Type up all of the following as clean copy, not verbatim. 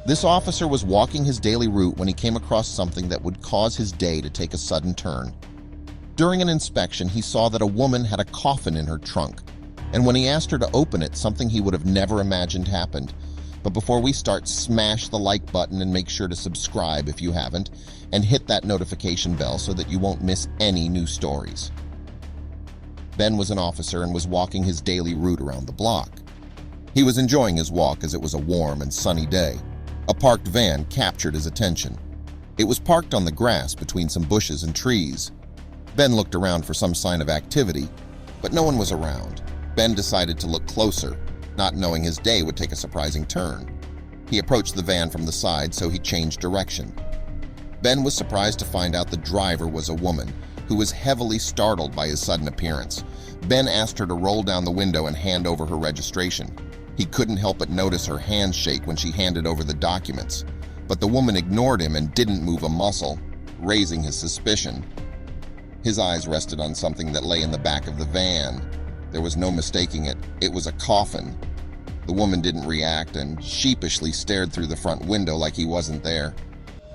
This officer was walking his daily route when he came across something that would cause his day to take a sudden turn. During an inspection, he saw that a woman had a coffin in her trunk, and when he asked her to open it, something he would have never imagined happened. But before we start, smash the like button and make sure to subscribe if you haven't, and hit that notification bell so that you won't miss any new stories. Ben was an officer and was walking his daily route around the block. He was enjoying his walk as it was a warm and sunny day. A parked van captured his attention. It was parked on the grass between some bushes and trees. Ben looked around for some sign of activity, but no one was around. Ben decided to look closer, not knowing his day would take a surprising turn. He approached the van from the side, so he changed direction. Ben was surprised to find out the driver was a woman, who was heavily startled by his sudden appearance. Ben asked her to roll down the window and hand over her registration. He couldn't help but notice her hands shake when she handed over the documents, but the woman ignored him and didn't move a muscle, raising his suspicion. His eyes rested on something that lay in the back of the van. There was no mistaking it. It was a coffin. The woman didn't react and sheepishly stared through the front window like he wasn't there.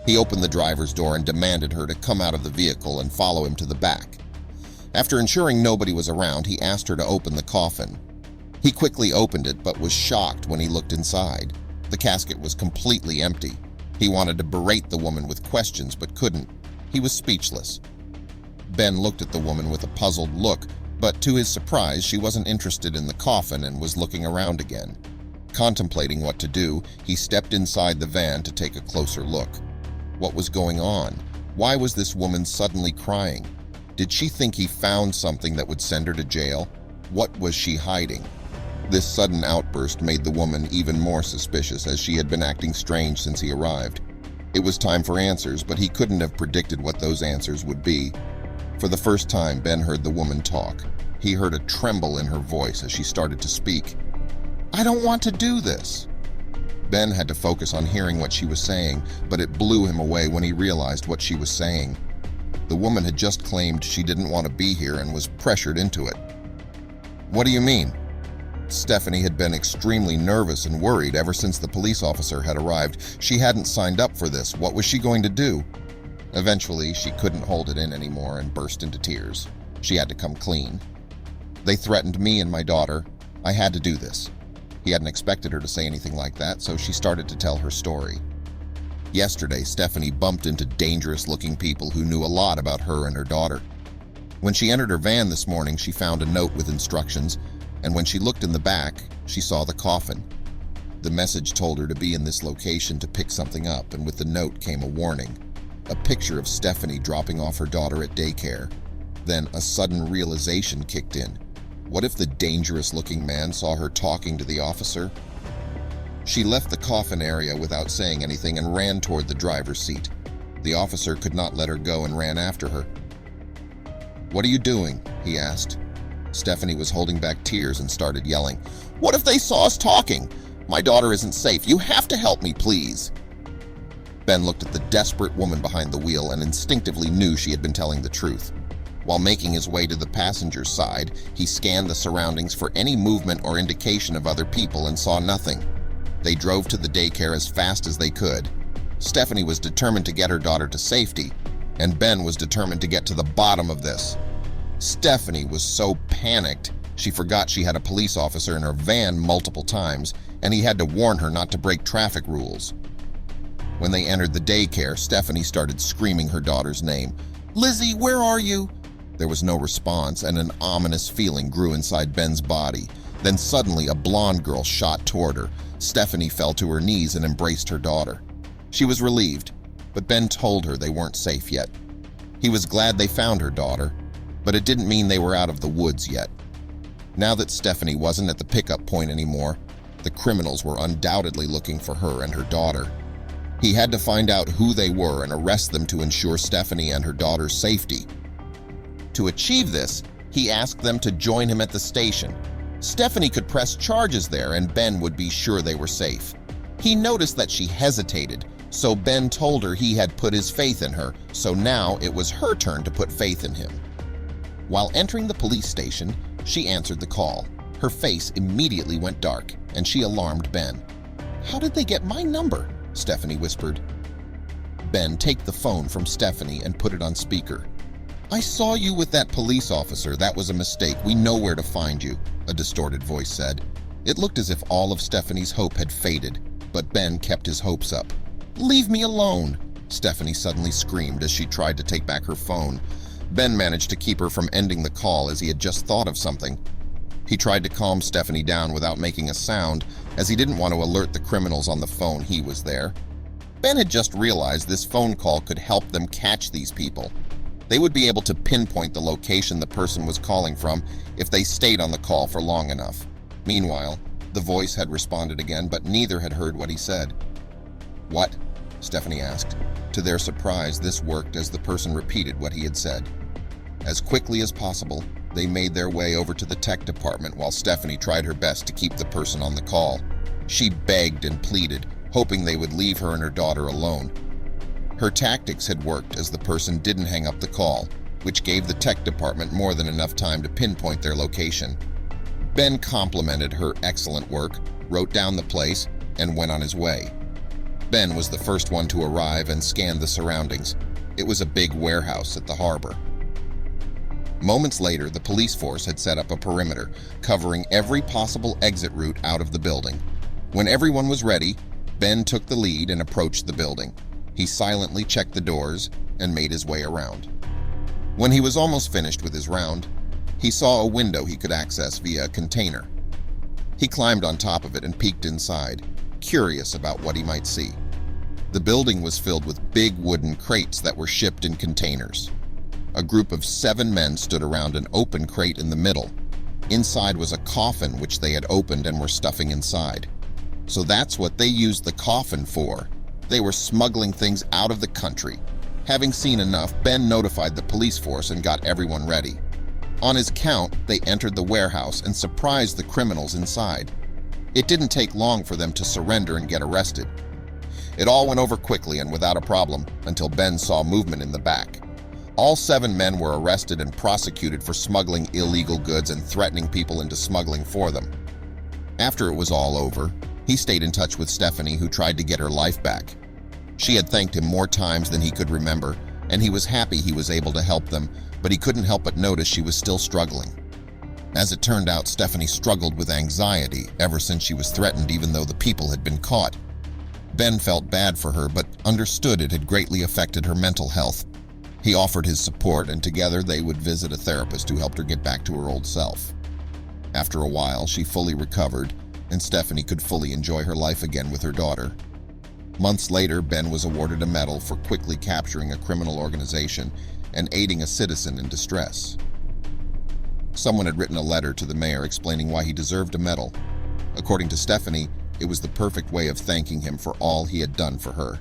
He opened the driver's door and demanded her to come out of the vehicle and follow him to the back. After ensuring nobody was around, he asked her to open the coffin. He quickly opened it, but was shocked when he looked inside. The casket was completely empty. He wanted to berate the woman with questions, but couldn't. He was speechless. Ben looked at the woman with a puzzled look, but to his surprise, she wasn't interested in the coffin and was looking around again. Contemplating what to do, he stepped inside the van to take a closer look. What was going on? Why was this woman suddenly crying? Did she think he found something that would send her to jail? What was she hiding? This sudden outburst made the woman even more suspicious, as she had been acting strange since he arrived. It was time for answers, but he couldn't have predicted what those answers would be. For the first time, Ben heard the woman talk. He heard a tremble in her voice as she started to speak. "I don't want to do this." Ben had to focus on hearing what she was saying, but it blew him away when he realized what she was saying. The woman had just claimed she didn't want to be here and was pressured into it. "What do you mean?" Stephanie had been extremely nervous and worried ever since the police officer had arrived. She hadn't signed up for this. What was she going to do? Eventually, she couldn't hold it in anymore and burst into tears. She had to come clean. "They threatened me and my daughter. I had to do this." He hadn't expected her to say anything like that, so she started to tell her story. Yesterday, Stephanie bumped into dangerous-looking people who knew a lot about her and her daughter. When she entered her van this morning, she found a note with instructions, and when she looked in the back, she saw the coffin. The message told her to be in this location to pick something up, and with the note came a warning. A picture of Stephanie dropping off her daughter at daycare. Then a sudden realization kicked in. What if the dangerous-looking man saw her talking to the officer? She left the coffin area without saying anything and ran toward the driver's seat. The officer could not let her go and ran after her. "What are you doing?" he asked. Stephanie was holding back tears and started yelling. "What if they saw us talking? My daughter isn't safe. You have to help me, please." Ben looked at the desperate woman behind the wheel and instinctively knew she had been telling the truth. While making his way to the passenger's side, he scanned the surroundings for any movement or indication of other people and saw nothing. They drove to the daycare as fast as they could. Stephanie was determined to get her daughter to safety, and Ben was determined to get to the bottom of this. Stephanie was so panicked, she forgot she had a police officer in her van multiple times, and he had to warn her not to break traffic rules. When they entered the daycare, Stephanie started screaming her daughter's name. "Lizzie, where are you?" There was no response, and an ominous feeling grew inside Ben's body. Then suddenly, a blonde girl shot toward her. Stephanie fell to her knees and embraced her daughter. She was relieved, but Ben told her they weren't safe yet. He was glad they found her daughter, but it didn't mean they were out of the woods yet. Now that Stephanie wasn't at the pickup point anymore, the criminals were undoubtedly looking for her and her daughter. He had to find out who they were and arrest them to ensure Stephanie and her daughter's safety. To achieve this, he asked them to join him at the station. Stephanie could press charges there and Ben would be sure they were safe. He noticed that she hesitated, so Ben told her he had put his faith in her, so now it was her turn to put faith in him. While entering the police station, she answered the call. Her face immediately went dark, and she alarmed Ben. "How did they get my number?" Stephanie whispered. Ben, take the phone from Stephanie and put it on speaker. I saw you with that police officer. That was a mistake. We know where to find you, a distorted voice said. It looked as if all of Stephanie's hope had faded, but Ben kept his hopes up. Leave me alone, Stephanie suddenly screamed as she tried to take back her phone. Ben managed to keep her from ending the call as he had just thought of something. He tried to calm Stephanie down without making a sound, as he didn't want to alert the criminals on the phone he was there. Ben had just realized this phone call could help them catch these people. They would be able to pinpoint the location the person was calling from if they stayed on the call for long enough. Meanwhile, the voice had responded again, but neither had heard what he said. What? Stephanie asked. To their surprise, this worked as the person repeated what he had said. As quickly as possible, they made their way over to the tech department while Stephanie tried her best to keep the person on the call. She begged and pleaded, hoping they would leave her and her daughter alone. Her tactics had worked as the person didn't hang up the call, which gave the tech department more than enough time to pinpoint their location. Ben complimented her excellent work, wrote down the place, and went on his way. Ben was the first one to arrive and scanned the surroundings. It was a big warehouse at the harbor. Moments later, the police force had set up a perimeter, covering every possible exit route out of the building. When everyone was ready, Ben took the lead and approached the building. He silently checked the doors and made his way around. When he was almost finished with his round, he saw a window he could access via a container. He climbed on top of it and peeked inside, curious about what he might see. The building was filled with big wooden crates that were shipped in containers. A group of 7 men stood around an open crate in the middle. Inside was a coffin which they had opened and were stuffing inside. So that's what they used the coffin for. They were smuggling things out of the country. Having seen enough, Ben notified the police force and got everyone ready. On his count, they entered the warehouse and surprised the criminals inside. It didn't take long for them to surrender and get arrested. It all went over quickly and without a problem until Ben saw movement in the back. All 7 men were arrested and prosecuted for smuggling illegal goods and threatening people into smuggling for them. After it was all over, he stayed in touch with Stephanie, who tried to get her life back. She had thanked him more times than he could remember, and he was happy he was able to help them, but he couldn't help but notice she was still struggling. As it turned out, Stephanie struggled with anxiety ever since she was threatened, even though the people had been caught. Ben felt bad for her, but understood it had greatly affected her mental health. He offered his support, and together they would visit a therapist who helped her get back to her old self. After a while, she fully recovered, and Stephanie could fully enjoy her life again with her daughter. Months later, Ben was awarded a medal for quickly capturing a criminal organization and aiding a citizen in distress. Someone had written a letter to the mayor explaining why he deserved a medal. According to Stephanie, it was the perfect way of thanking him for all he had done for her.